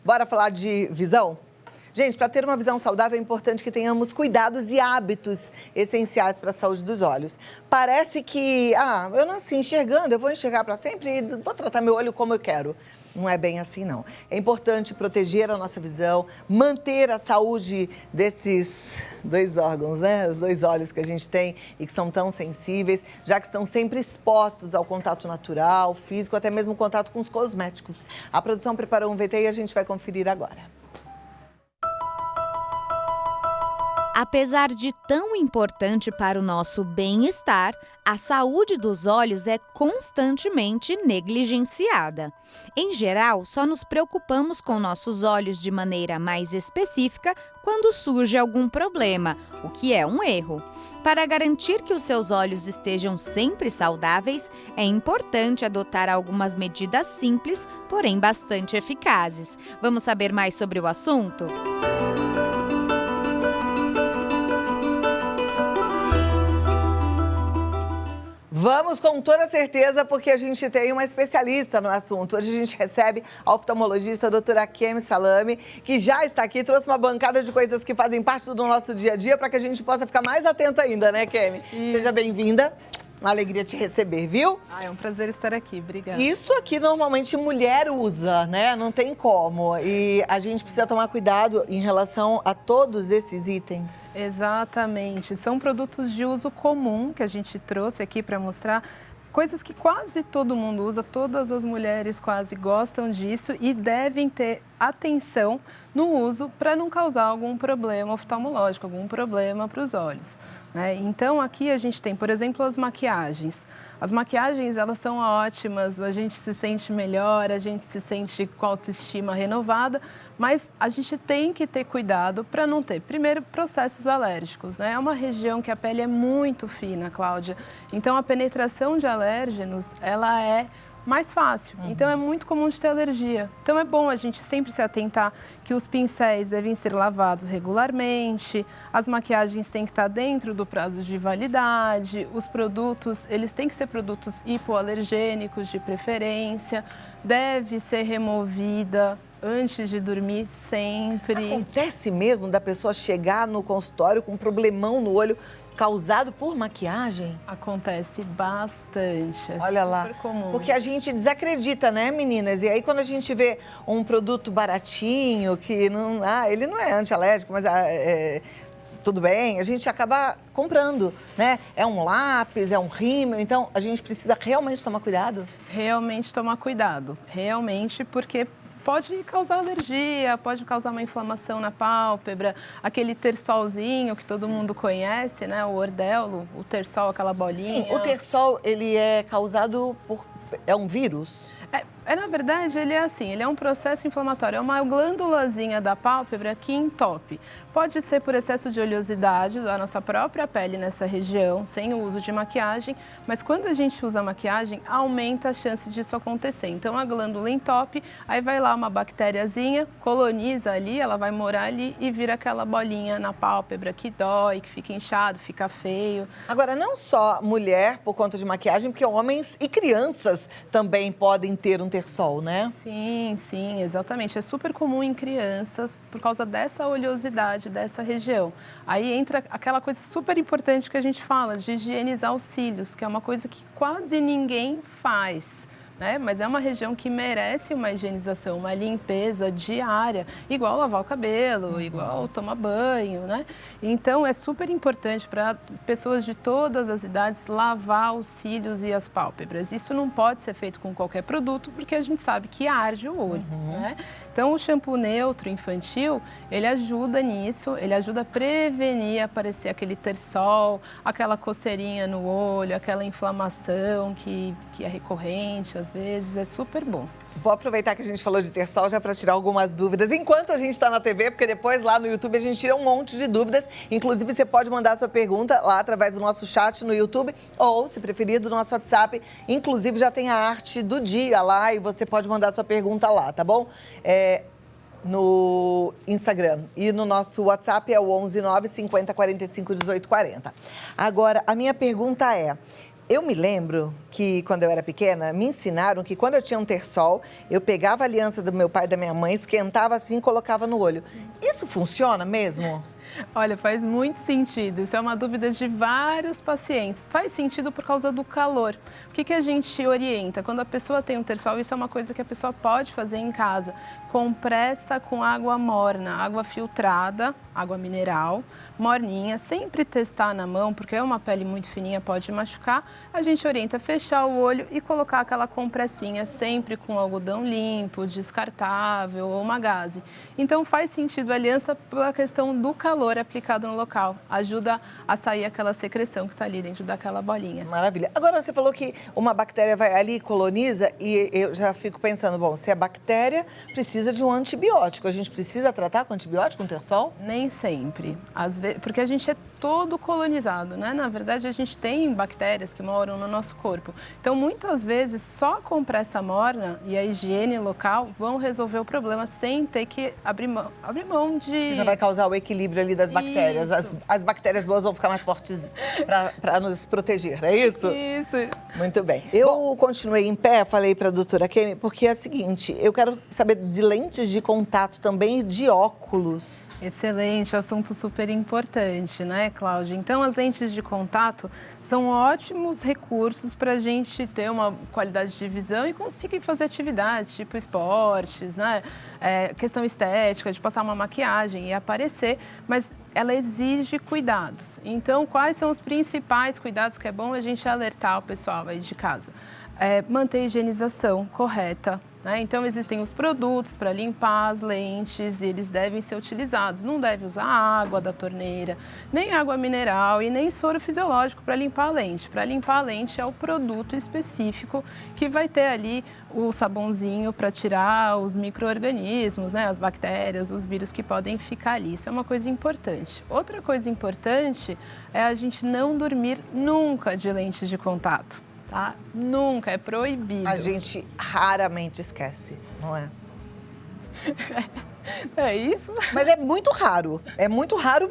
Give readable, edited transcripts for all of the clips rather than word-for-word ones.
Bora falar de visão? Gente, para ter uma visão saudável é importante que tenhamos cuidados e hábitos essenciais para a saúde dos olhos. Parece que, eu nasci enxergando, eu vou enxergar para sempre e vou tratar meu olho como eu quero. Não é bem assim, não. É importante proteger a nossa visão, manter a saúde desses dois órgãos, né? Os dois olhos que a gente tem e que são tão sensíveis, já que estão sempre expostos ao contato natural, físico, até mesmo contato com os cosméticos. A produção preparou um VT e a gente vai conferir agora. Apesar de tão importante para o nosso bem-estar, a saúde dos olhos é constantemente negligenciada. Em geral, só nos preocupamos com nossos olhos de maneira mais específica quando surge algum problema, o que é um erro. Para garantir que os seus olhos estejam sempre saudáveis, é importante adotar algumas medidas simples, porém bastante eficazes. Vamos saber mais sobre o assunto? Vamos com toda certeza, porque a gente tem uma especialista no assunto. Hoje a gente recebe a oftalmologista a doutora Kemi Salami, que já está aqui, trouxe uma bancada de coisas que fazem parte do nosso dia a dia para que a gente possa ficar mais atento ainda, né, Kemi? Seja bem-vinda. Uma alegria te receber, viu? É um prazer estar aqui, obrigada. Isso aqui normalmente mulher usa, né? Não tem como. E a gente precisa tomar cuidado em relação a todos esses itens. Exatamente. São produtos de uso comum que a gente trouxe aqui para mostrar. Coisas que quase todo mundo usa, todas as mulheres quase gostam disso e devem ter atenção no uso para não causar algum problema oftalmológico, algum problema para os olhos. Então, aqui a gente tem, por exemplo, as maquiagens. As maquiagens, elas são ótimas, a gente se sente melhor, a gente se sente com autoestima renovada, mas a gente tem que ter cuidado para não ter, primeiro, processos alérgicos. É uma região que a pele é muito fina, Cláudia. Então, a penetração de alérgenos, ela é mais fácil. Então, é muito comum de ter alergia. Então, é bom a gente sempre se atentar que os pincéis devem ser lavados regularmente, as maquiagens têm que estar dentro do prazo de validade, os produtos, eles têm que ser produtos hipoalergênicos de preferência, deve ser removida antes de dormir sempre. Acontece mesmo da pessoa chegar no consultório com um problemão no olho causado por maquiagem? Acontece bastante, Olha lá, super comum. porque a gente desacredita, né, meninas? E aí quando a gente vê um produto baratinho, que não, ele não é antialérgico, mas tudo bem, a gente acaba comprando, né? É um lápis, é um rímel, então a gente precisa realmente tomar cuidado? Realmente tomar cuidado, realmente, porque pode causar alergia, pode causar uma inflamação na pálpebra, aquele tersolzinho que todo mundo conhece, né? O ordelo, o tersol, aquela bolinha. Sim, o tersol, ele é causado por... é um vírus? Na verdade, ele é assim, ele é um processo inflamatório, é uma glândulazinha da pálpebra que entope. Pode ser por excesso de oleosidade da nossa própria pele nessa região, sem o uso de maquiagem, mas quando a gente usa maquiagem, aumenta a chance disso acontecer. Então, a glândula entope, aí vai lá uma bactériazinha, coloniza ali, ela vai morar ali e vira aquela bolinha na pálpebra que dói, que fica inchado, fica feio. Agora, não só mulher por conta de maquiagem, porque homens e crianças também podem ter um tersol, né? Sim, exatamente. É super comum em crianças por causa dessa oleosidade dessa região. Aí entra aquela coisa super importante que a gente fala, de higienizar os cílios, que é uma coisa que quase ninguém faz. Mas é uma região que merece uma higienização, uma limpeza diária, igual lavar o cabelo, igual tomar banho, Então, é super importante para pessoas de todas as idades lavar os cílios e as pálpebras. Isso não pode ser feito com qualquer produto, porque a gente sabe que arde o olho, Então, o shampoo neutro infantil, ele ajuda nisso, ele ajuda a prevenir aparecer aquele tersol, aquela coceirinha no olho, aquela inflamação que é recorrente, às vezes, é super bom. Vou aproveitar que a gente falou de tersol já para tirar algumas dúvidas. Enquanto a gente está na TV, porque depois lá no YouTube a gente tira um monte de dúvidas. Inclusive, você pode mandar a sua pergunta lá através do nosso chat no YouTube ou, se preferir, do nosso WhatsApp. Inclusive, já tem a arte do dia lá e você pode mandar a sua pergunta lá, tá bom? No Instagram e no nosso WhatsApp é o 11 9 50 45 18 40. Agora, a minha pergunta é, Eu me lembro que, quando eu era pequena, me ensinaram que quando eu tinha um terçol, eu pegava a aliança do meu pai e da minha mãe, esquentava assim e colocava no olho. Isso funciona mesmo? Olha, faz muito sentido. Isso é uma dúvida de vários pacientes. Faz sentido por causa do calor. O que a gente orienta? Quando a pessoa tem um terçol, isso é uma coisa que a pessoa pode fazer em casa. Compressa com água morna, água filtrada, água mineral, morninha. Sempre testar na mão, porque é uma pele muito fininha, pode machucar. A gente orienta fechar o olho e colocar aquela compressinha sempre com algodão limpo, descartável ou uma gaze. Então faz sentido a aliança pela questão do calor aplicado no local. Ajuda a sair aquela secreção que está ali dentro daquela bolinha. Maravilha. Agora, você falou que uma bactéria vai ali e coloniza e eu já fico pensando, bom, se a bactéria precisa de um antibiótico, a gente precisa tratar com antibiótico, com terçol? Nem sempre. Às vezes, porque a gente é todo colonizado, né? Na verdade, a gente tem bactérias que moram no nosso corpo. Então, muitas vezes, só a compressa morna e a higiene local vão resolver o problema sem ter que abrir mão de... Que já vai causar o equilíbrio ali das bactérias. As bactérias boas vão ficar mais fortes para nos proteger, é isso? Isso. Muito bem. Eu continuei em pé, falei para a doutora Kemi, porque é o seguinte, eu quero saber de lentes de contato também e de óculos. Excelente, assunto super importante, né, Cláudia? Então, as lentes de contato são ótimos recursos para a gente ter uma qualidade de visão e conseguir fazer atividades, tipo esportes, né? Questão estética, de passar uma maquiagem e aparecer, mas ela exige cuidados. Então, quais são os principais cuidados que é bom a gente alertar o pessoal aí de casa? Manter a higienização correta, né? Então, existem os produtos para limpar as lentes e eles devem ser utilizados. Não deve usar água da torneira, nem água mineral e nem soro fisiológico para limpar a lente. Para limpar a lente é o produto específico que vai ter ali o sabãozinho para tirar os micro-organismos, né? As bactérias, os vírus que podem ficar ali. Isso é uma coisa importante. Outra coisa importante é a gente não dormir nunca de lentes de contato. Tá? Nunca, é proibido. A gente raramente esquece, não é? É isso? Mas é muito raro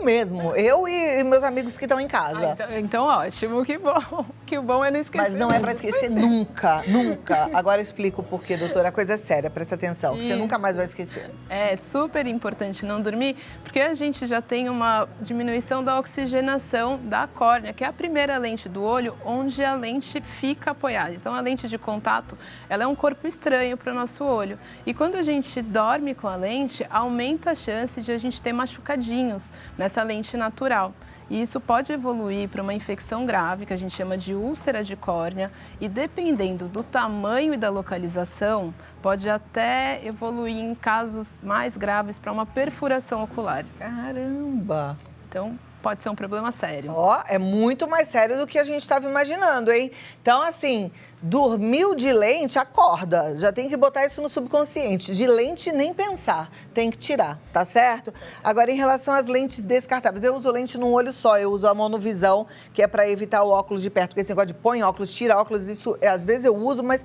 mesmo. Eu e meus amigos que estão em casa. Então ótimo, que bom. Que o bom é não esquecer. Mas não é para esquecer nunca, nunca. Agora eu explico o porquê, doutora. A coisa é séria, presta atenção, que você nunca mais vai esquecer. É super importante não dormir, porque a gente já tem uma diminuição da oxigenação da córnea, que é a primeira lente do olho, onde a lente fica apoiada. Então, a lente de contato, ela é um corpo estranho para o nosso olho. E quando a gente dorme com a lente, aumenta a chance de a gente ter machucadinhos nessa lente natural. E isso pode evoluir para uma infecção grave, que a gente chama de úlcera de córnea, e dependendo do tamanho e da localização, pode até evoluir em casos mais graves para uma perfuração ocular. Caramba! Então, pode ser um problema sério. Ó, é muito mais sério do que a gente estava imaginando, hein? Então, assim, dormiu de lente, acorda. Já tem que botar isso no subconsciente. De lente, nem pensar. Tem que tirar, tá certo? Agora, em relação às lentes descartáveis, eu uso lente num olho só. Eu uso a monovisão, que é para evitar o óculos de perto. Porque esse negócio de põe óculos, tira óculos, isso às vezes eu uso, mas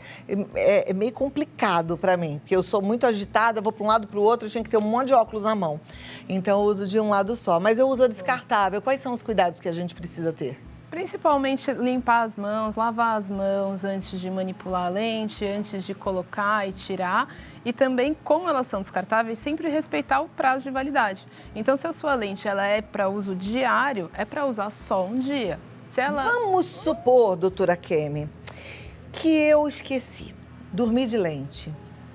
é meio complicado para mim. Porque eu sou muito agitada, vou para um lado para o outro, eu tinha que ter um monte de óculos na mão. Então, eu uso de um lado só. Mas eu uso a descartável. Quais são os cuidados que a gente precisa ter? Principalmente limpar as mãos, lavar as mãos antes de manipular a lente, antes de colocar e tirar. E também, como elas são descartáveis, sempre respeitar o prazo de validade. Então, se a sua lente ela é para uso diário, é para usar só um dia. Se ela... Vamos supor, doutora Kemi, que eu esqueci, dormi de lente.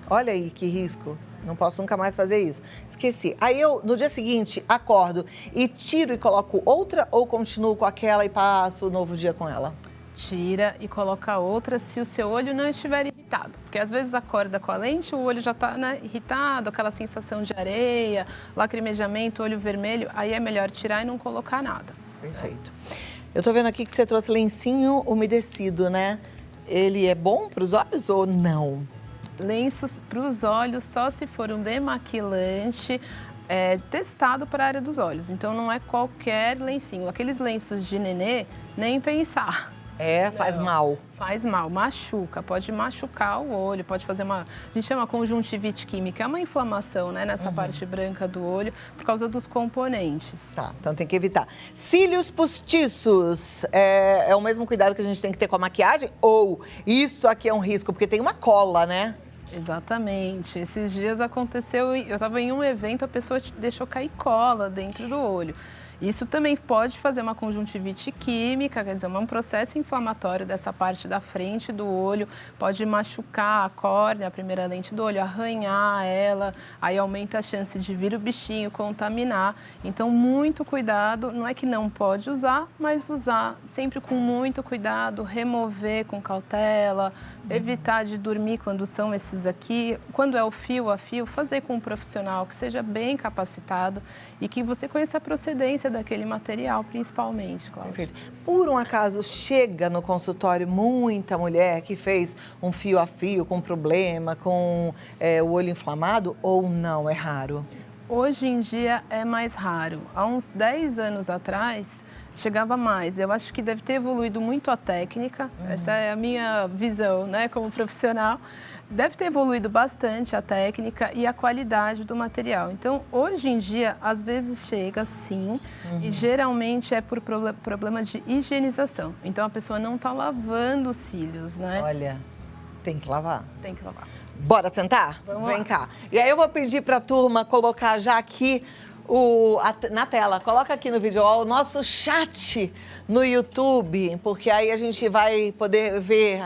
Olha aí que risco. Não posso nunca mais fazer isso. Esqueci. Aí eu, no dia seguinte, acordo e tiro e coloco outra ou continuo com aquela e passo o novo dia com ela? Tira e coloca outra se o seu olho não estiver irritado. Porque às vezes acorda com a lente, o olho já está, né, irritado, aquela sensação de areia, lacrimejamento, olho vermelho. Aí é melhor tirar e não colocar nada. Perfeito. Eu tô vendo aqui que você trouxe lencinho umedecido, né? Ele é bom para os olhos ou não? Lenços para os olhos só se for um demaquilante testado para a área dos olhos. Então, não é qualquer lencinho. Aqueles lenços de nenê, nem pensar. Faz mal. Faz mal, machuca, pode machucar o olho, pode fazer a gente chama conjuntivite química, é uma inflamação, né, nessa parte branca do olho, por causa dos componentes. Tá, então tem que evitar. Cílios postiços, é o mesmo cuidado que a gente tem que ter com a maquiagem? Ou isso aqui é um risco, porque tem uma cola, né? Exatamente. Esses dias aconteceu, eu estava em um evento, a pessoa deixou cair cola dentro do olho. Isso também pode fazer uma conjuntivite química, quer dizer, um processo inflamatório dessa parte da frente do olho, pode machucar a córnea, a primeira lente do olho, arranhar ela, aí aumenta a chance de vir o bichinho, contaminar. Então, muito cuidado, não é que não pode usar, mas usar sempre com muito cuidado, remover com cautela, evitar de dormir quando são esses aqui. Quando é o fio a fio, fazer com um profissional que seja bem capacitado e que você conheça a procedência daquele material, principalmente, Cláudia. Perfeito. Por um acaso, chega no consultório muita mulher que fez um fio a fio com problema, com o olho inflamado, ou não? É raro? Hoje em dia é mais raro. Há uns 10 anos atrás, chegava mais. Eu acho que deve ter evoluído muito a técnica, essa é a minha visão, né, como profissional. Deve ter evoluído bastante a técnica e a qualidade do material. Então, hoje em dia, às vezes chega sim, e geralmente é por problema de higienização. Então, a pessoa não está lavando os cílios, né? Olha, tem que lavar. Tem que lavar. Bora sentar? Vamos Vem lá. cá. E aí eu vou pedir para a turma colocar já aqui na tela. Coloca aqui no vídeo ó, o nosso chat no YouTube, porque aí a gente vai poder ver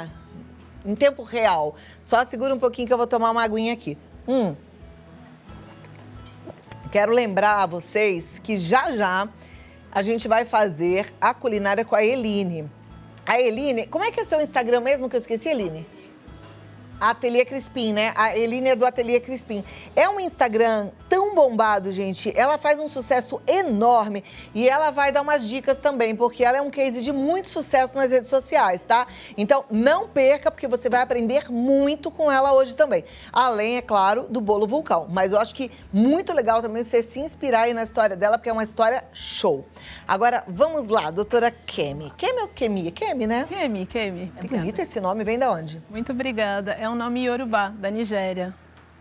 em tempo real. Só segura um pouquinho que eu vou tomar uma aguinha aqui. Quero lembrar a vocês que já a gente vai fazer a culinária com a Eline. A Eline, como é que é seu Instagram mesmo que eu esqueci, Eline? Ateliê Crispim, né? A Eline é do Ateliê Crispim. É um Instagram tão bombado, gente. Ela faz um sucesso enorme e ela vai dar umas dicas também, porque ela é um case de muito sucesso nas redes sociais, tá? Então, não perca, porque você vai aprender muito com ela hoje também. Além, é claro, do bolo vulcão. Mas eu acho que muito legal também você se inspirar aí na história dela, porque é uma história show. Agora, vamos lá, doutora Kemi. Kemi ou Kemi? Kemi, né? Kemi. É bonito esse nome, vem da onde? Muito obrigada. É um nome iorubá, da Nigéria.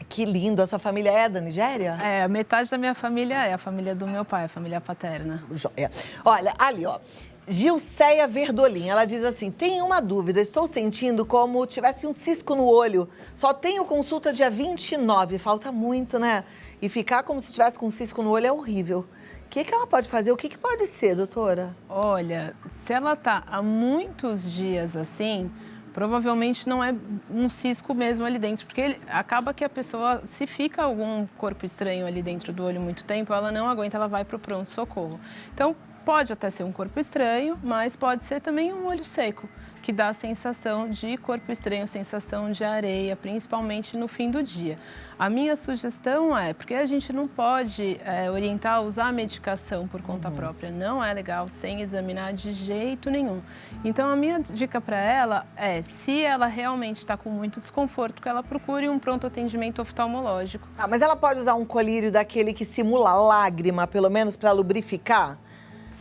Que lindo, a sua família é da Nigéria? É, metade da minha família é a família do meu pai, a família paterna. Joia. Olha, ali, ó. Gilceia Verdolim, ela diz assim, tenho uma dúvida, estou sentindo como tivesse um cisco no olho, só tenho consulta dia 29, falta muito, né? E ficar como se tivesse com um cisco no olho é horrível. O que ela pode fazer? O que pode ser, doutora? Olha, se ela tá há muitos dias assim, provavelmente não é um cisco mesmo ali dentro, porque acaba que a pessoa, se fica algum corpo estranho ali dentro do olho muito tempo, ela não aguenta, ela vai para o pronto-socorro. Então, pode até ser um corpo estranho, mas pode ser também um olho seco, que dá a sensação de corpo estranho, sensação de areia, principalmente no fim do dia. A minha sugestão é, porque a gente não pode orientar a usar a medicação por conta própria, não é legal sem examinar de jeito nenhum. Então, a minha dica para ela é, se ela realmente está com muito desconforto, que ela procure um pronto atendimento oftalmológico. Ah, mas ela pode usar um colírio daquele que simula lágrima, pelo menos para lubrificar?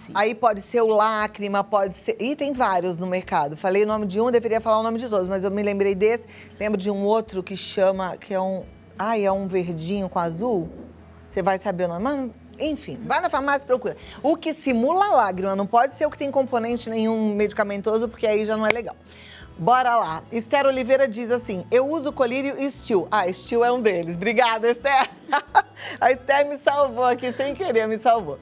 Sim. Aí pode ser o lágrima, pode ser... E tem vários no mercado. Falei o nome de um, deveria falar o nome de todos, mas eu me lembrei desse. Lembro de um outro que chama, que é um... é um verdinho com azul. Você vai saber o nome. Mano, enfim, vai na farmácia e procura. O que simula lágrima, não pode ser o que tem componente nenhum medicamentoso, porque aí já não é legal. Bora lá. Esther Oliveira diz assim, eu uso colírio e Steel. Ah, Steel é um deles. Obrigada, Esther. A Esther me salvou aqui, sem querer, me salvou.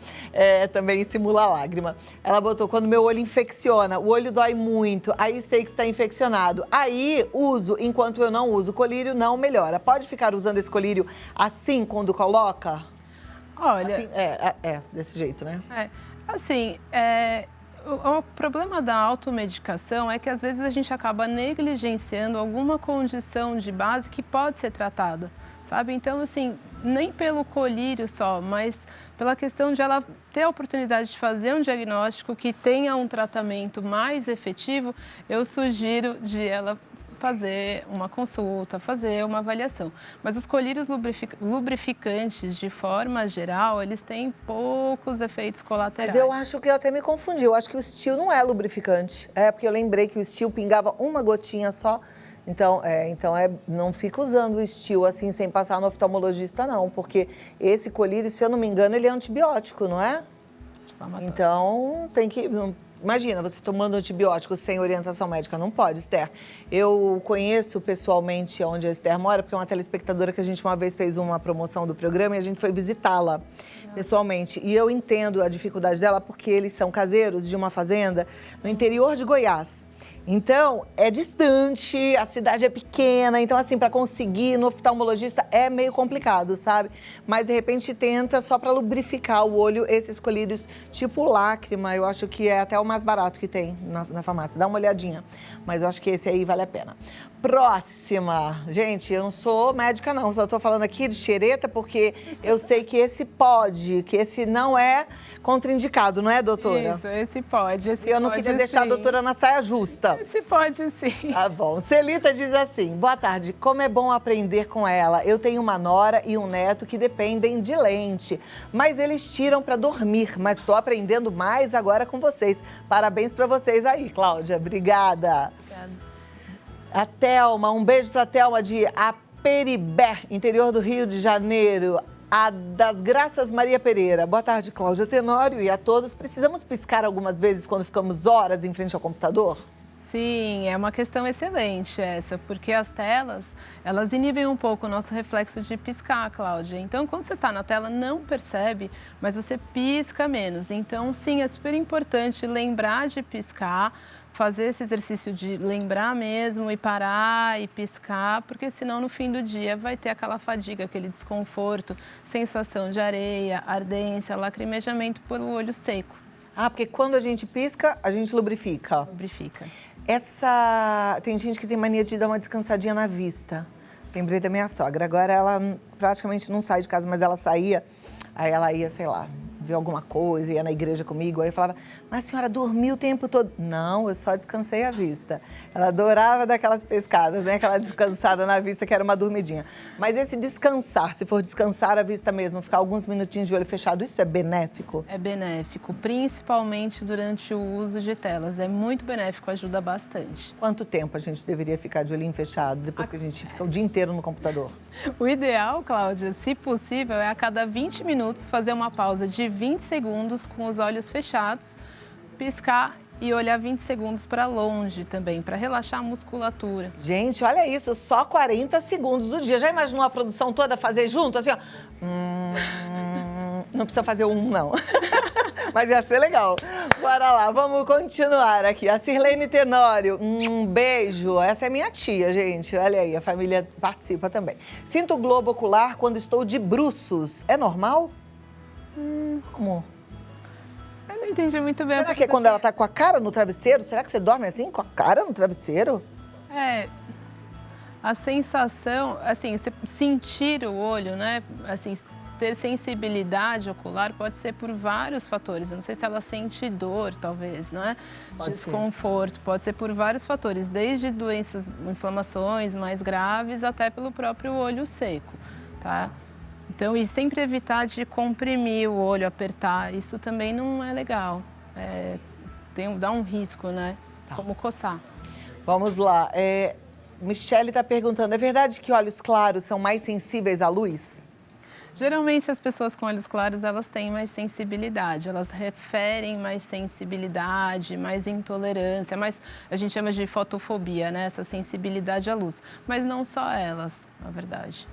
Também simula lágrima. Ela botou, quando meu olho infecciona, o olho dói muito, aí sei que está infeccionado. Aí uso, enquanto eu não uso colírio, não melhora. Pode ficar usando esse colírio assim, quando coloca? Olha... Assim, desse jeito, né? O problema da automedicação é que às vezes a gente acaba negligenciando alguma condição de base que pode ser tratada, sabe? Então, assim, nem pelo colírio só, mas pela questão de ela ter a oportunidade de fazer um diagnóstico que tenha um tratamento mais efetivo, eu sugiro de ela fazer uma consulta, fazer uma avaliação. Mas os colírios lubrificantes, de forma geral, eles têm poucos efeitos colaterais. Mas eu acho que eu até me confundi. Eu acho que o Steel não é lubrificante. É, porque eu lembrei que o Steel pingava uma gotinha só. Então, não fica usando o Steel assim, sem passar no oftalmologista, não. Porque esse colírio, se eu não me engano, ele é antibiótico, não é? Então, tem que... Imagina, você tomando antibiótico sem orientação médica, não pode, Esther. Eu conheço pessoalmente onde a Esther mora, porque é uma telespectadora que a gente uma vez fez uma promoção do programa e a gente foi visitá-la pessoalmente. E eu entendo a dificuldade dela porque eles são caseiros de uma fazenda no interior de Goiás. Então, é distante, a cidade é pequena, então assim, para conseguir no oftalmologista é meio complicado, sabe? Mas de repente tenta só para lubrificar o olho esses colírios tipo lágrima, eu acho que é até o mais barato que tem na farmácia, dá uma olhadinha. Mas eu acho que esse aí vale a pena. Próxima. Gente, eu não sou médica não, só estou falando aqui de xereta porque eu sei que esse pode, que esse não é contraindicado, não é, doutora? Isso, esse pode. Eu não queria deixar a doutora na saia justa. Esse pode sim. Tá bom. Celita diz assim, boa tarde, como é bom aprender com ela. Eu tenho uma nora e um neto que dependem de lente, mas eles tiram para dormir, mas estou aprendendo mais agora com vocês. Parabéns para vocês aí, Cláudia. Obrigada. Obrigada. A Thelma, um beijo para a Thelma de Aperibé, interior do Rio de Janeiro. A das Graças Maria Pereira. Boa tarde, Cláudia Tenório e a todos. Precisamos piscar algumas vezes quando ficamos horas em frente ao computador? Sim, é uma questão excelente essa, porque as telas, elas inibem um pouco o nosso reflexo de piscar, Cláudia. Então, quando você está na tela, não percebe, mas você pisca menos. Então, sim, é super importante lembrar de piscar, fazer esse exercício de lembrar mesmo e parar e piscar, porque senão no fim do dia vai ter aquela fadiga, aquele desconforto, sensação de areia, ardência, lacrimejamento pelo olho seco. Ah, porque quando a gente pisca, a gente lubrifica. Lubrifica. Tem gente que tem mania de dar uma descansadinha na vista. Lembrei da minha sogra. Agora ela praticamente não sai de casa, mas ela saía, aí ela ia, sei lá, ver alguma coisa, ia na igreja comigo, aí eu falava, mas a senhora dormiu o tempo todo? Não, eu só descansei a vista. Ela adorava daquelas pescadas, né? Aquela descansada na vista, que era uma dormidinha. Mas esse descansar, se for descansar a vista mesmo, ficar alguns minutinhos de olho fechado, isso é benéfico? É benéfico, principalmente durante o uso de telas. É muito benéfico, ajuda bastante. Quanto tempo a gente deveria ficar de olhinho fechado, depois que a gente fica o dia inteiro no computador? O ideal, Cláudia, se possível, é a cada 20 minutos fazer uma pausa de 20 segundos com os olhos fechados, piscar e olhar 20 segundos para longe também, para relaxar a musculatura. Gente, olha isso, só 40 segundos do dia. Já imaginou a produção toda fazer junto, assim, ó? Não precisa fazer não. Mas ia ser legal. Bora lá, vamos continuar aqui. A Sirlene Tenório, um beijo. Essa é minha tia, gente. Olha aí, a família participa também. Sinto globo ocular quando estou de bruços. É normal? Como? Eu não entendi muito bem. Será que é quando ela tá com a cara no travesseiro? Será que você dorme assim, com a cara no travesseiro? A sensação, assim, você sentir o olho, né? Assim, ter sensibilidade ocular pode ser por vários fatores. Eu não sei se ela sente dor, talvez, né? Desconforto, pode ser por vários fatores, desde doenças, inflamações mais graves, até pelo próprio olho seco, tá? Então, e sempre evitar de comprimir o olho, apertar, isso também não é legal. Dá um risco, né? Tá. Como coçar. Vamos lá. Michele está perguntando, é verdade que olhos claros são mais sensíveis à luz? Geralmente, as pessoas com olhos claros, elas têm mais sensibilidade, elas referem mais sensibilidade, mais intolerância, mais, a gente chama de fotofobia, né? Essa sensibilidade à luz. Mas não só elas, na verdade.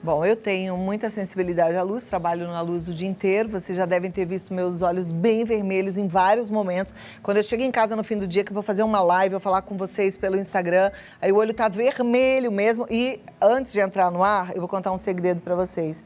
Bom, eu tenho muita sensibilidade à luz, trabalho na luz o dia inteiro. Vocês já devem ter visto meus olhos bem vermelhos em vários momentos. Quando eu chego em casa no fim do dia, que eu vou fazer uma live, eu vou falar com vocês pelo Instagram, aí o olho tá vermelho mesmo. E antes de entrar no ar, eu vou contar um segredo para vocês.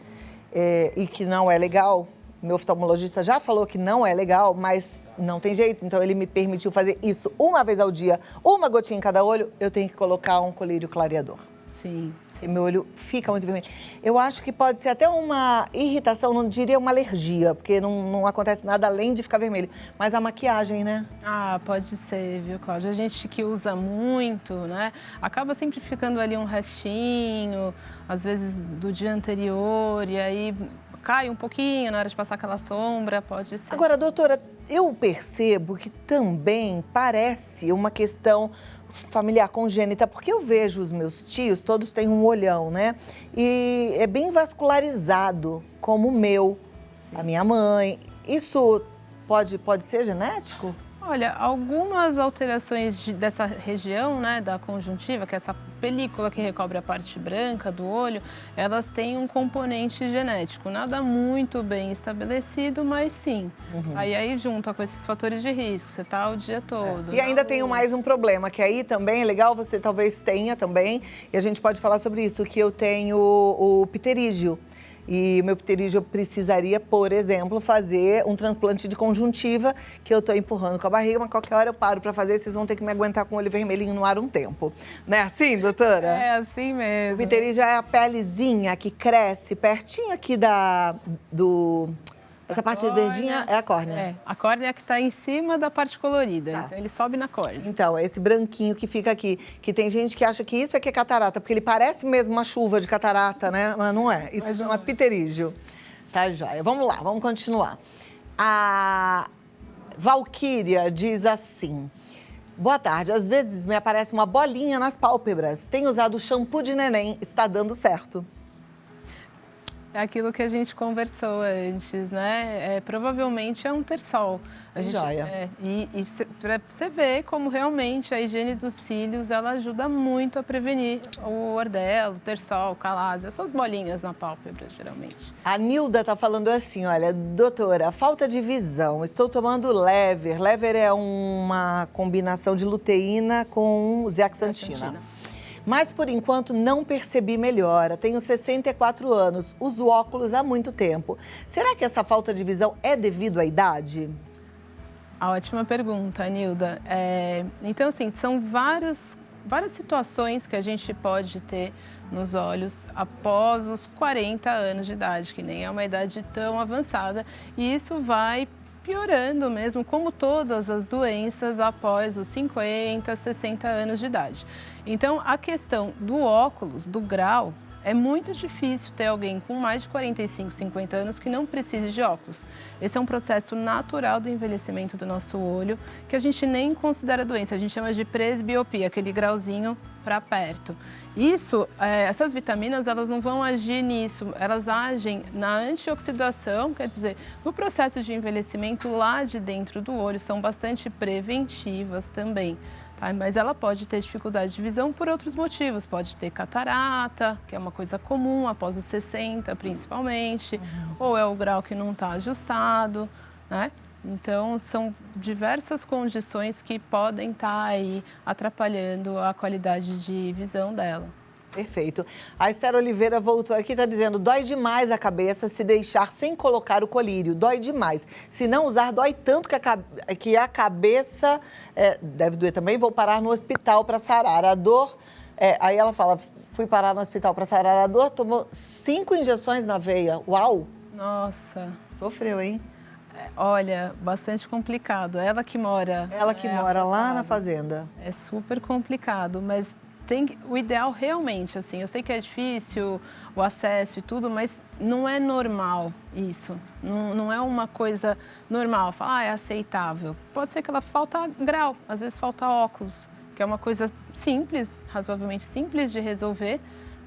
E que não é legal. Meu oftalmologista já falou que não é legal, mas não tem jeito. Então, ele me permitiu fazer isso uma vez ao dia, uma gotinha em cada olho. Eu tenho que colocar um colírio clareador. Sim, E meu olho fica muito vermelho. Eu acho que pode ser até uma irritação, não diria uma alergia, porque não acontece nada além de ficar vermelho. Mas a maquiagem, né? Ah, pode ser, viu, Cláudia? A gente que usa muito, né? Acaba sempre ficando ali um restinho, às vezes do dia anterior, e aí cai um pouquinho na hora de passar aquela sombra, pode ser. Agora, doutora, eu percebo que também parece uma questão familiar congênita, porque eu vejo os meus tios, todos têm um olhão, né? E é bem vascularizado, como o meu, a minha mãe. Isso pode ser genético? Olha, algumas alterações dessa região, né, da conjuntiva, que é essa película que recobre a parte branca do olho, elas têm um componente genético, nada muito bem estabelecido, mas sim. Aí junta com esses fatores de risco, você tá o dia todo. E ainda tenho mais um problema, que aí também é legal, você talvez tenha também, e a gente pode falar sobre isso, que eu tenho o pterígio. E meu pterígio precisaria, por exemplo, fazer um transplante de conjuntiva, que eu estou empurrando com a barriga, mas qualquer hora eu paro para fazer, vocês vão ter que me aguentar com o olho vermelhinho no ar um tempo. Não é assim, doutora? É assim mesmo. O pterígio é a pelezinha que cresce pertinho aqui essa parte verdinha é a córnea. É, a córnea que está em cima da parte colorida, Tá. então ele sobe na córnea. Então, é esse branquinho que fica aqui, que tem gente que acha que isso é que é catarata, porque ele parece mesmo uma chuva de catarata, né? Mas não é. Isso se chama pterígio. Tá, joia. Vamos lá, vamos continuar. A Valquíria diz assim: boa tarde, às vezes me aparece uma bolinha nas pálpebras. Tenho usado shampoo de neném, está dando certo. É aquilo que a gente conversou antes, né? Provavelmente é um terçol. Joia. Para você ver como realmente a higiene dos cílios, ela ajuda muito a prevenir o ordelo, o terçol, o calásio, essas bolinhas na pálpebra, geralmente. A Nilda tá falando assim, olha, doutora, falta de visão, estou tomando Lever. Lever é uma combinação de luteína com zeaxantina. Mas, por enquanto, não percebi melhora. Tenho 64 anos, uso óculos há muito tempo. Será que essa falta de visão é devido à idade? Ótima pergunta, Nilda. Então, assim, são várias situações que a gente pode ter nos olhos após os 40 anos de idade, que nem é uma idade tão avançada. E isso vai piorando mesmo, como todas as doenças após os 50, 60 anos de idade. Então, a questão do óculos, do grau, é muito difícil ter alguém com mais de 45, 50 anos que não precise de óculos. Esse é um processo natural do envelhecimento do nosso olho, que a gente nem considera doença, a gente chama de presbiopia, aquele grauzinho para perto. Isso, essas vitaminas, elas não vão agir nisso, elas agem na antioxidação, quer dizer, no processo de envelhecimento lá de dentro do olho, são bastante preventivas também. Tá? Mas ela pode ter dificuldade de visão por outros motivos, pode ter catarata, que é uma coisa comum após os 60 principalmente, ou é o grau que não está ajustado, né? Então, são diversas condições que podem estar aí atrapalhando a qualidade de visão dela. Perfeito. A Esther Oliveira voltou aqui e está dizendo: dói demais a cabeça se deixar sem colocar o colírio. Dói demais. Se não usar, dói tanto que a cabeça deve doer também. Vou parar no hospital para sarar a dor. Aí ela fala: fui parar no hospital para sarar a dor, tomou 5 injeções na veia. Uau! Nossa! Sofreu, hein? Olha, bastante complicado. Ela que mora... Ela que mora lá na fazenda. É super complicado, mas o ideal realmente, assim, eu sei que é difícil o acesso e tudo, mas não é normal isso. Não é uma coisa normal, falar, é aceitável. Pode ser que ela falta grau, às vezes falta óculos, que é uma coisa simples, razoavelmente simples de resolver,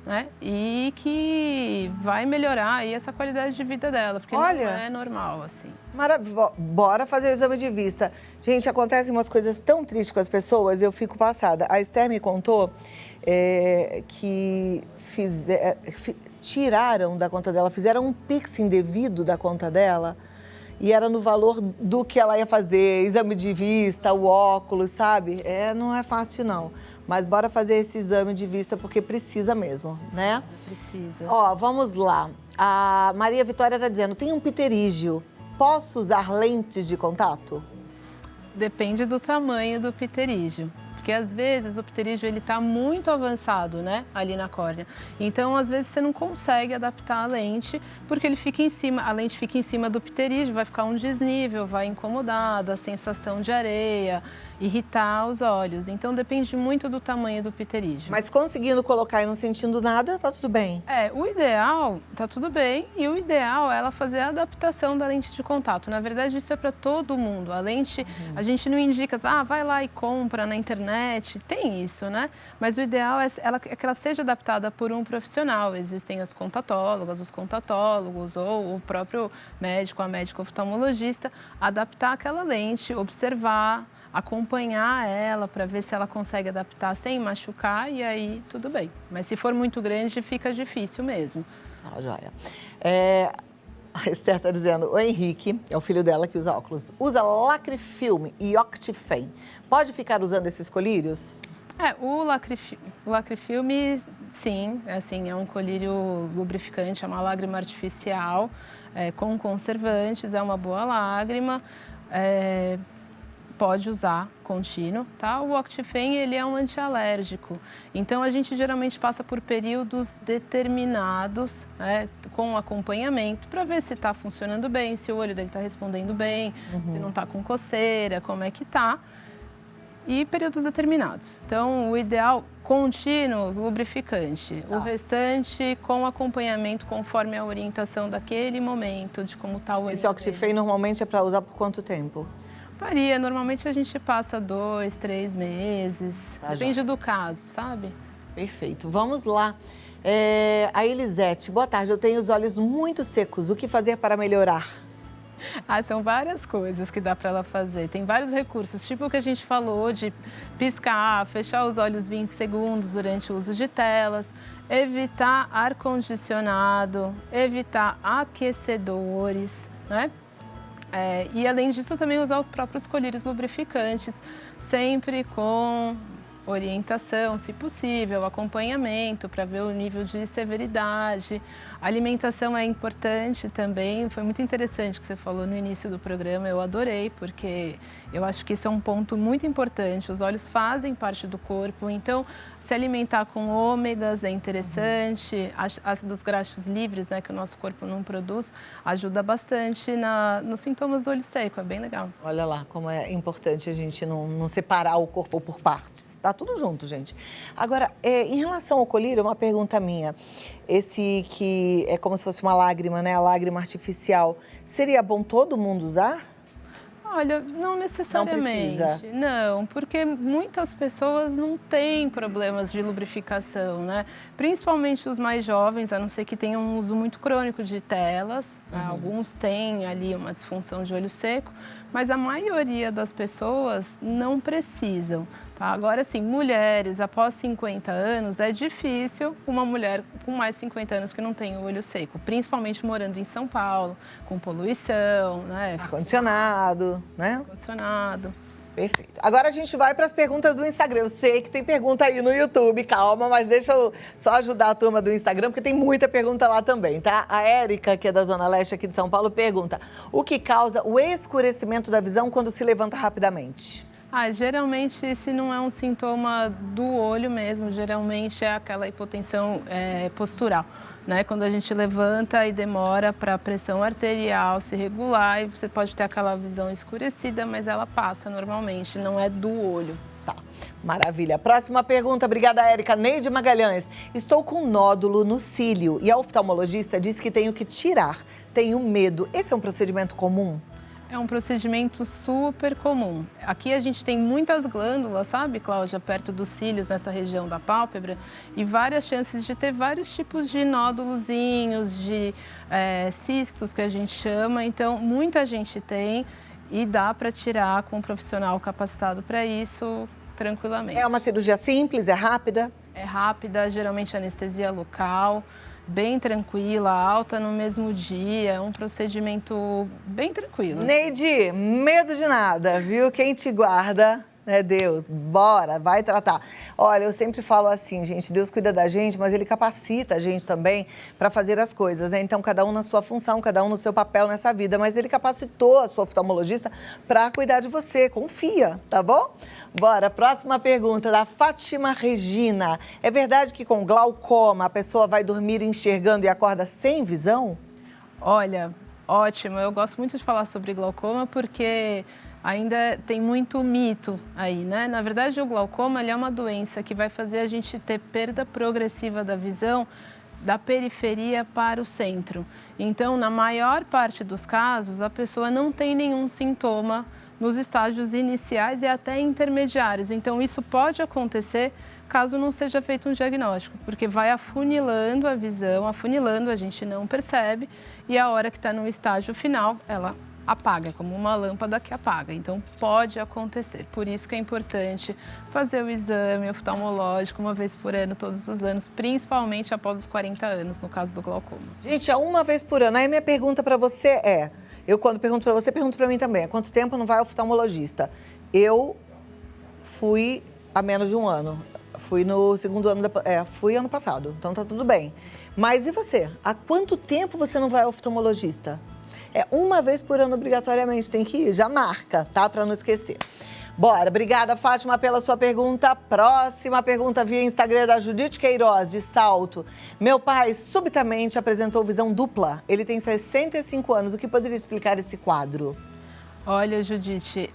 né? E que vai melhorar aí essa qualidade de vida dela, porque não é normal, assim. Maravilha. Bora fazer o exame de vista. Gente, acontecem umas coisas tão tristes com as pessoas, eu fico passada. A Esther me contou que tiraram da conta dela, fizeram um Pix indevido da conta dela, e era no valor do que ela ia fazer, exame de vista, o óculos, sabe? Não é fácil, não. Mas bora fazer esse exame de vista porque precisa mesmo, né? Precisa. Ó, vamos lá. A Maria Vitória está dizendo: tem um pterígio. Posso usar lentes de contato? Depende do tamanho do pterígio. Porque às vezes o pterígio ele está muito avançado, né, ali na córnea. Então, às vezes você não consegue adaptar a lente, porque ele fica em cima, a lente fica em cima do pterígio, vai ficar um desnível, vai incomodar, a sensação de areia, irritar os olhos. Então, depende muito do tamanho do pterígio. Mas conseguindo colocar e não sentindo nada, tá tudo bem? O ideal, tá tudo bem, e o ideal é ela fazer a adaptação da lente de contato. Na verdade, isso é para todo mundo. A lente, a gente não indica, vai lá e compra na internet, tem isso, né? Mas o ideal é que ela seja adaptada por um profissional. Existem as contatólogas, os contatólogos, ou o próprio médico, a médica oftalmologista, adaptar aquela lente, observar, acompanhar ela para ver se ela consegue adaptar sem machucar e aí tudo bem. Mas se for muito grande, fica difícil mesmo. Joia. A Esther está dizendo, o Henrique, é o filho dela que usa óculos, usa Lacrifilme e Octifen. Pode ficar usando esses colírios? O Lacrifilme, sim, é um colírio lubrificante, é uma lágrima artificial, com conservantes, é uma boa lágrima. Pode usar contínuo, tá? O Octifen, ele é um antialérgico. Então, a gente geralmente passa por períodos determinados, com acompanhamento, para ver se está funcionando bem, se o olho dele está respondendo bem, se não está com coceira, como é que tá. E períodos determinados. Então, o ideal, contínuo, lubrificante. O restante, com acompanhamento, conforme a orientação daquele momento, de como está o olho. Esse Octifen normalmente é para usar por quanto tempo? Varia, normalmente a gente passa 2, 3 meses, depende do caso, sabe? Perfeito, vamos lá. A Elisete, boa tarde, eu tenho os olhos muito secos, o que fazer para melhorar? São várias coisas que dá para ela fazer, tem vários recursos, tipo o que a gente falou de piscar, fechar os olhos 20 segundos durante o uso de telas, evitar ar-condicionado, evitar aquecedores, né? E além disso, também usar os próprios colírios lubrificantes, sempre com orientação, se possível, acompanhamento para ver o nível de severidade. A alimentação é importante também, foi muito interessante o que você falou no início do programa, eu adorei, porque eu acho que isso é um ponto muito importante, os olhos fazem parte do corpo, então se alimentar com ômegas é interessante, ácidos graxos livres, né, que o nosso corpo não produz, ajuda bastante nos sintomas do olho seco, é bem legal. Olha lá como é importante a gente não separar o corpo por partes, tá tudo junto, gente. Agora, em relação ao colírio, uma pergunta minha, esse que é como se fosse uma lágrima, né, a lágrima artificial, seria bom todo mundo usar? Olha, não necessariamente. Não precisa? Não, porque muitas pessoas não têm problemas de lubrificação, né? Principalmente os mais jovens, a não ser que tenham um uso muito crônico de telas. Alguns têm ali uma disfunção de olho seco, mas a maioria das pessoas não precisam. Tá? Agora, sim, mulheres após 50 anos, é difícil uma mulher com mais de 50 anos que não tem o olho seco, principalmente morando em São Paulo, com poluição, né? Ar-condicionado, né? Ar-condicionado. Perfeito. Agora a gente vai para as perguntas do Instagram. Eu sei que tem pergunta aí no YouTube, calma, mas deixa eu só ajudar a turma do Instagram, porque tem muita pergunta lá também, tá? A Érica, que é da Zona Leste aqui de São Paulo, pergunta: o que causa o escurecimento da visão quando se levanta rapidamente? Geralmente esse não é um sintoma do olho mesmo, geralmente é aquela hipotensão postural, né? Quando a gente levanta e demora para a pressão arterial se regular, e você pode ter aquela visão escurecida, mas ela passa normalmente, não é do olho. Tá, maravilha. Próxima pergunta, obrigada, Érica. Neide Magalhães. Estou com um nódulo no cílio e a oftalmologista diz que tenho que tirar. Tenho medo. Esse é um procedimento comum? É um procedimento super comum. Aqui a gente tem muitas glândulas, sabe, Cláudia, perto dos cílios, nessa região da pálpebra, e várias chances de ter vários tipos de nódulozinhos, de cistos, que a gente chama. Então, muita gente tem e dá para tirar com um profissional capacitado para isso tranquilamente. É uma cirurgia simples, é rápida? É rápida, geralmente anestesia local, bem tranquila, alta no mesmo dia, é um procedimento bem tranquilo. Neide, medo de nada, viu? Quem te guarda É Deus, bora, vai tratar. Olha, eu sempre falo assim, gente, Deus cuida da gente, mas Ele capacita a gente também para fazer as coisas, né? Então, cada um na sua função, cada um no seu papel nessa vida, mas Ele capacitou a sua oftalmologista para cuidar de você, confia, tá bom? Bora, próxima pergunta da Fátima Regina. É verdade que com glaucoma a pessoa vai dormir enxergando e acorda sem visão? Olha, ótimo. Eu gosto muito de falar sobre glaucoma porque ainda tem muito mito aí, né? Na verdade, o glaucoma ele é uma doença que vai fazer a gente ter perda progressiva da visão da periferia para o centro. Então, na maior parte dos casos, a pessoa não tem nenhum sintoma nos estágios iniciais e até intermediários. Então, isso pode acontecer caso não seja feito um diagnóstico, porque vai afunilando a visão, afunilando, a gente não percebe, e a hora que está no estágio final, ela apaga, como uma lâmpada que apaga. Então, pode acontecer. Por isso que é importante fazer o exame oftalmológico uma vez por ano, todos os anos, principalmente após os 40 anos, no caso do glaucoma. Gente, é uma vez por ano. Aí minha pergunta para você é, eu quando pergunto para você, pergunto para mim também, há quanto tempo não vai ao oftalmologista? Eu fui há menos de um ano. Fui no segundo ano, fui ano passado, então tá tudo bem. Mas e você? Há quanto tempo você não vai ao oftalmologista? É uma vez por ano obrigatoriamente, tem que ir, já marca, tá? Para não esquecer. Bora, obrigada, Fátima, pela sua pergunta. Próxima pergunta via Instagram da Judite Queiroz, de Salto. Meu pai subitamente apresentou visão dupla. Ele tem 65 anos. O que poderia explicar esse quadro? Olha, Judite,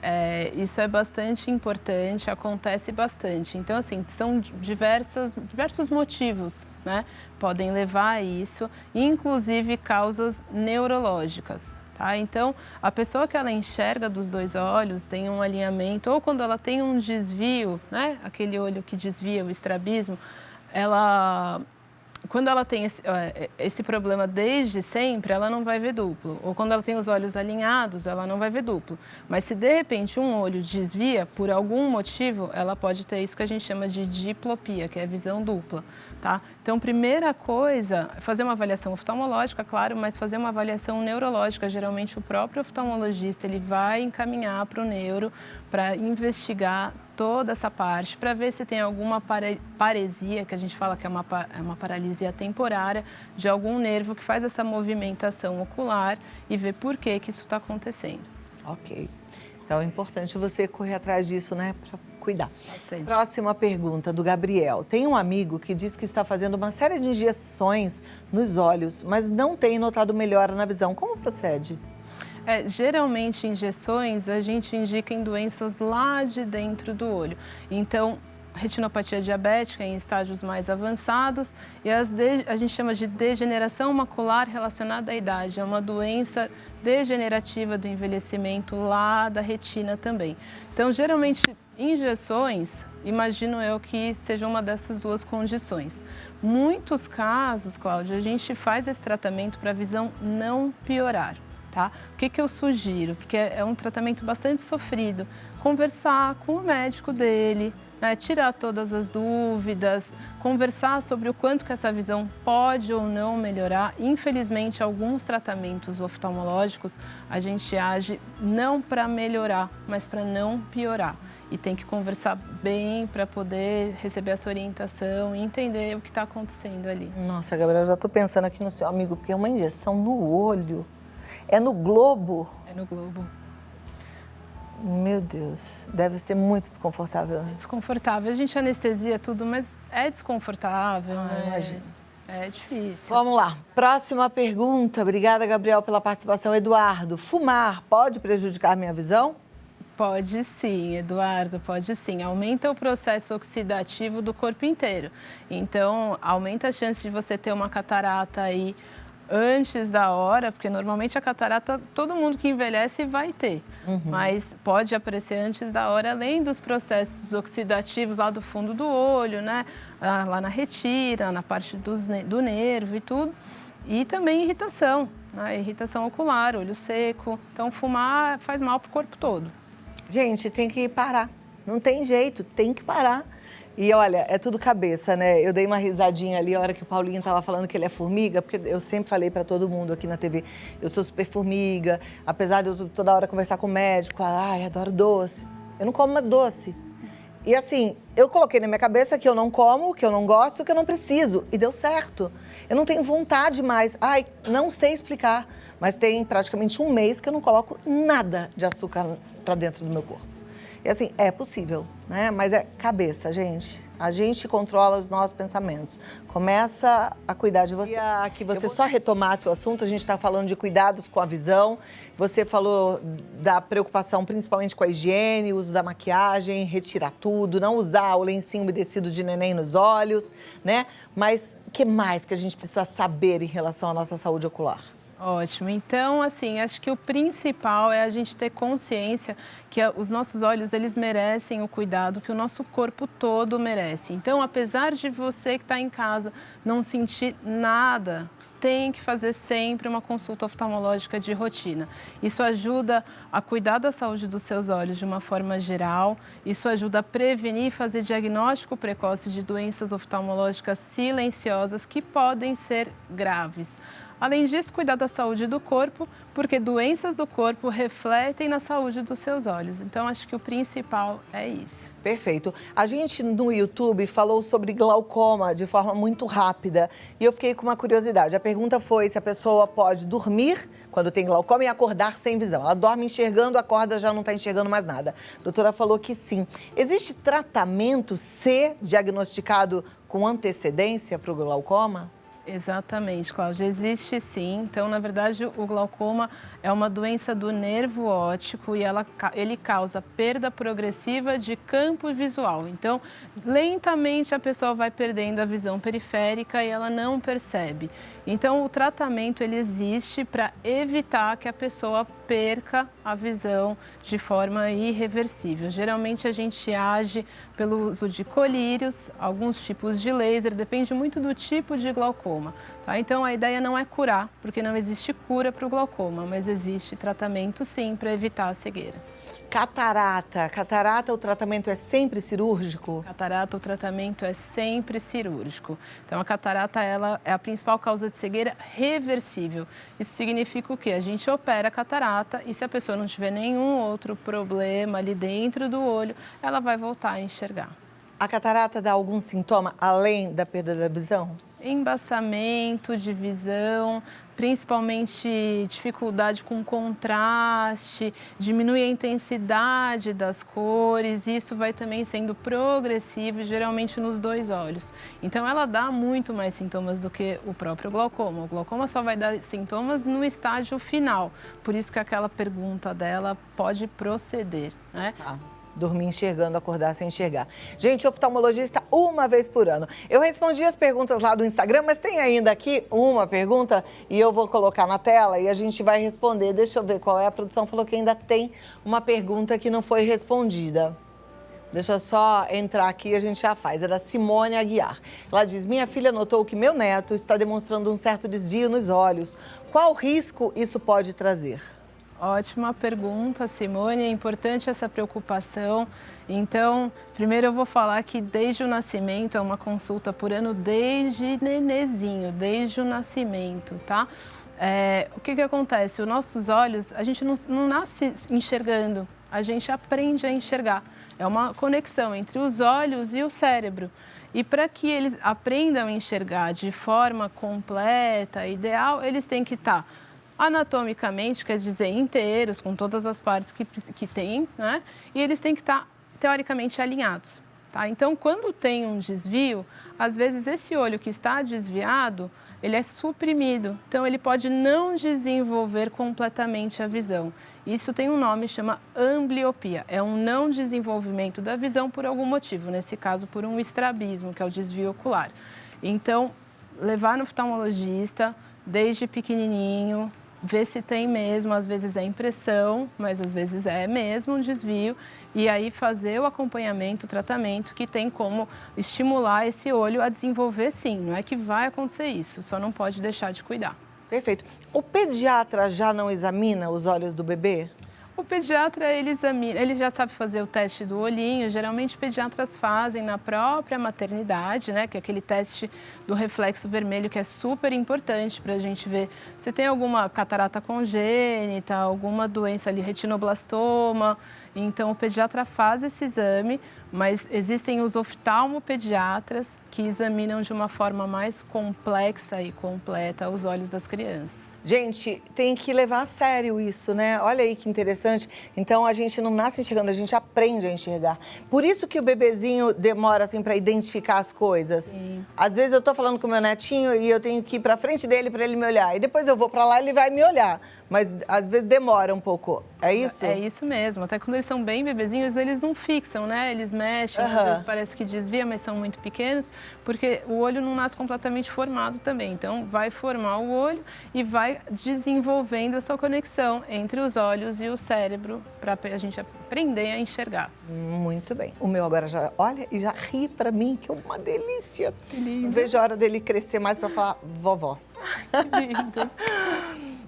isso é bastante importante, acontece bastante. Então, assim, são diversos motivos, né? Podem levar a isso, inclusive causas neurológicas. Tá? Então, a pessoa que ela enxerga dos dois olhos tem um alinhamento, ou quando ela tem um desvio, né? Aquele olho que desvia, o estrabismo, quando ela tem esse problema desde sempre, ela não vai ver duplo. Ou quando ela tem os olhos alinhados, ela não vai ver duplo. Mas se de repente um olho desvia, por algum motivo, ela pode ter isso que a gente chama de diplopia, que é visão dupla. Tá? Então, primeira coisa, fazer uma avaliação oftalmológica, claro, mas fazer uma avaliação neurológica. Geralmente o próprio oftalmologista ele vai encaminhar para o neuro para investigar toda essa parte, para ver se tem alguma paresia, que a gente fala que é uma paralisia temporária, de algum nervo que faz essa movimentação ocular e ver por que isso está acontecendo. Ok. Então é importante você correr atrás disso, né? Para cuidar. Bastante. Próxima pergunta do Gabriel. Tem um amigo que diz que está fazendo uma série de injeções nos olhos, mas não tem notado melhora na visão. Como procede? Geralmente, injeções a gente indica em doenças lá de dentro do olho. Então, retinopatia diabética em estágios mais avançados e a gente chama de degeneração macular relacionada à idade. É uma doença degenerativa do envelhecimento lá da retina também. Então, geralmente, injeções, imagino eu que seja uma dessas duas condições. Muitos casos, Cláudia, a gente faz esse tratamento para a visão não piorar. Tá? O que eu sugiro? Porque é um tratamento bastante sofrido. Conversar com o médico dele, né? Tirar todas as dúvidas, conversar sobre o quanto que essa visão pode ou não melhorar. Infelizmente, alguns tratamentos oftalmológicos a gente age não para melhorar, mas para não piorar. E tem que conversar bem para poder receber essa orientação e entender o que está acontecendo ali. Nossa, Gabriel, eu já estou pensando aqui no seu amigo, porque é uma injeção no olho. É no globo? É no globo. Meu Deus, deve ser muito desconfortável, né? Desconfortável. A gente anestesia tudo, mas é desconfortável, né? Imagino. É difícil. Vamos lá. Próxima pergunta. Obrigada, Gabriel, pela participação. Eduardo, fumar pode prejudicar minha visão? Pode sim, Eduardo, pode sim. Aumenta o processo oxidativo do corpo inteiro. Então, aumenta a chance de você ter uma catarata aí antes da hora, porque normalmente a catarata todo mundo que envelhece vai ter, mas pode aparecer antes da hora, além dos processos oxidativos lá do fundo do olho, né? Lá na retina, na parte do nervo e tudo, e também irritação, né? Irritação ocular, olho seco. Então, fumar faz mal para o corpo todo. Gente, tem que parar, não tem jeito, tem que parar. E olha, é tudo cabeça, né? Eu dei uma risadinha ali a hora que o Paulinho estava falando que ele é formiga, porque eu sempre falei para todo mundo aqui na TV, eu sou super formiga, apesar de eu toda hora conversar com o médico, ai, adoro doce. Eu não como mais doce. E assim, eu coloquei na minha cabeça que eu não como, que eu não gosto, que eu não preciso. E deu certo. Eu não tenho vontade mais. Ai, não sei explicar. Mas tem praticamente um mês que eu não coloco nada de açúcar para dentro do meu corpo. E assim, é possível, né? Mas é cabeça, gente. A gente controla os nossos pensamentos. Começa a cuidar de você. Queria que você só retomasse o assunto. A gente está falando de cuidados com a visão. Você falou da preocupação principalmente com a higiene, o uso da maquiagem, retirar tudo, não usar o lencinho umedecido de neném nos olhos, né? Mas o que mais que a gente precisa saber em relação à nossa saúde ocular? Ótimo. Então, assim, acho que o principal é a gente ter consciência que os nossos olhos, eles merecem o cuidado que o nosso corpo todo merece. Então, apesar de você que está em casa não sentir nada, tem que fazer sempre uma consulta oftalmológica de rotina. Isso ajuda a cuidar da saúde dos seus olhos de uma forma geral, isso ajuda a prevenir e fazer diagnóstico precoce de doenças oftalmológicas silenciosas que podem ser graves. Além disso, cuidar da saúde do corpo, porque doenças do corpo refletem na saúde dos seus olhos. Então, acho que o principal é isso. Perfeito. A gente no YouTube falou sobre glaucoma de forma muito rápida e eu fiquei com uma curiosidade. A pergunta foi se a pessoa pode dormir quando tem glaucoma e acordar sem visão. Ela dorme enxergando, acorda, já não está enxergando mais nada. A doutora falou que sim. Existe tratamento se diagnosticado com antecedência para o glaucoma? Exatamente, Cláudia. Existe sim. Então, na verdade, o glaucoma é uma doença do nervo óptico e ele causa perda progressiva de campo visual. Então, lentamente a pessoa vai perdendo a visão periférica e ela não percebe. Então, o tratamento ele existe para evitar que a pessoa perca a visão de forma irreversível. Geralmente a gente age pelo uso de colírios, alguns tipos de laser, depende muito do tipo de glaucoma. Tá? Então a ideia não é curar, porque não existe cura para o glaucoma, mas existe tratamento sim para evitar a cegueira. Catarata. Catarata, o tratamento é sempre cirúrgico? Catarata, o tratamento é sempre cirúrgico. Então, a catarata ela é a principal causa de cegueira reversível. Isso significa o quê? A gente opera a catarata e se a pessoa não tiver nenhum outro problema ali dentro do olho, ela vai voltar a enxergar. A catarata dá algum sintoma além da perda da visão? Embaçamento de visão, principalmente dificuldade com contraste, diminui a intensidade das cores, isso vai também sendo progressivo, geralmente nos dois olhos. Então, ela dá muito mais sintomas do que o próprio glaucoma. O glaucoma só vai dar sintomas no estágio final, por isso que aquela pergunta dela pode proceder, né? Dormir enxergando, acordar sem enxergar. Gente, oftalmologista uma vez por ano. Eu respondi as perguntas lá do Instagram, mas tem ainda aqui uma pergunta e eu vou colocar na tela e a gente vai responder. Deixa eu ver qual é. A produção falou que ainda tem uma pergunta que não foi respondida. Deixa eu só entrar aqui e a gente já faz. É da Simone Aguiar. Ela diz, minha filha notou que meu neto está demonstrando um certo desvio nos olhos. Qual risco isso pode trazer? Ótima pergunta, Simone. É importante essa preocupação. Então, primeiro eu vou falar que desde o nascimento, é uma consulta por ano desde nenezinho, desde o nascimento, tá? O que acontece? Os nossos olhos, a gente não nasce enxergando, a gente aprende a enxergar. É uma conexão entre os olhos e o cérebro. E para que eles aprendam a enxergar de forma completa, ideal, eles têm que estar anatomicamente, quer dizer, inteiros, com todas as partes que tem, né? E eles têm que estar, teoricamente, alinhados, tá? Então, quando tem um desvio, às vezes esse olho que está desviado, ele é suprimido. Então, ele pode não desenvolver completamente a visão. Isso tem um nome, chama ambliopia. É um não desenvolvimento da visão por algum motivo, nesse caso, por um estrabismo, que é o desvio ocular. Então, levar no oftalmologista desde pequenininho, ver se tem mesmo, às vezes é impressão, mas às vezes é mesmo um desvio, e aí fazer o acompanhamento, o tratamento que tem como estimular esse olho a desenvolver sim, não é que vai acontecer isso, só não pode deixar de cuidar. Perfeito. O pediatra já não examina os olhos do bebê? O pediatra, ele examina, ele já sabe fazer o teste do olhinho, geralmente pediatras fazem na própria maternidade, né, que é aquele teste do reflexo vermelho que é super importante para a gente ver se tem alguma catarata congênita, alguma doença ali, retinoblastoma. Então, o pediatra faz esse exame, Mas existem os oftalmopediatras que examinam de uma forma mais complexa e completa os olhos das crianças. Gente, tem que levar a sério isso, né? Olha aí que interessante. Então, a gente não nasce enxergando, a gente aprende a enxergar. Por isso que o bebezinho demora, assim, para identificar as coisas. Sim. Às vezes eu tô falando com o meu netinho e eu tenho que ir pra frente dele para ele me olhar. E depois eu vou para lá e ele vai me olhar. Mas, às vezes, demora um pouco. É isso? É isso mesmo. Até quando eles são bem bebezinhos, eles não fixam, né? Eles mexem, às vezes parece que desvia, mas são muito pequenos. Porque o olho não nasce completamente formado também. Então, vai formar o olho e vai desenvolvendo essa conexão entre os olhos e o cérebro para a gente aprender a enxergar. Muito bem. O meu agora já olha e já ri pra mim, que é uma delícia. Que lindo. Não vejo a hora dele crescer mais pra falar vovó. Que lindo.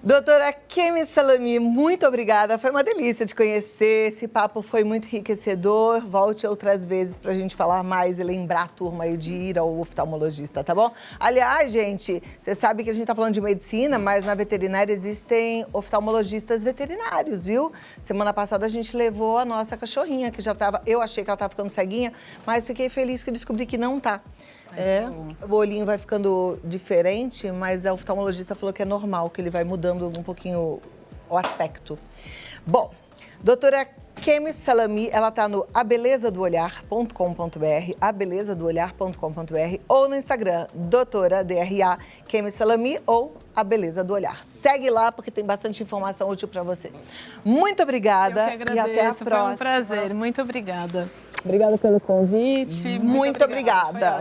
Doutora Kemi Salami, muito obrigada. Foi uma delícia te conhecer. Esse papo foi muito enriquecedor. Volte outras vezes pra gente falar mais e lembrar a turma aí de ir ao oftalmologista, tá bom? Aliás, gente, você sabe que a gente tá falando de medicina, mas na veterinária existem oftalmologistas veterinários, viu? Semana passada a gente levou a nossa cachorrinha, que já tava... Eu achei que ela tava ficando ceguinha, mas fiquei feliz que descobri que não tá. O olhinho vai ficando diferente, mas a oftalmologista falou que é normal, que ele vai mudando um pouquinho o aspecto. Bom, doutora Kemi Salami, ela tá no abelezadoolhar.com.br, abelezadoolhar.com.br ou no Instagram, doutora DRA Kemi Salami ou A Beleza do Olhar. Segue lá porque tem bastante informação útil para você. Muito obrigada. Eu que agradeço, e até a próxima. Foi um prazer. Muito obrigada. Obrigada pelo convite. Muito obrigada.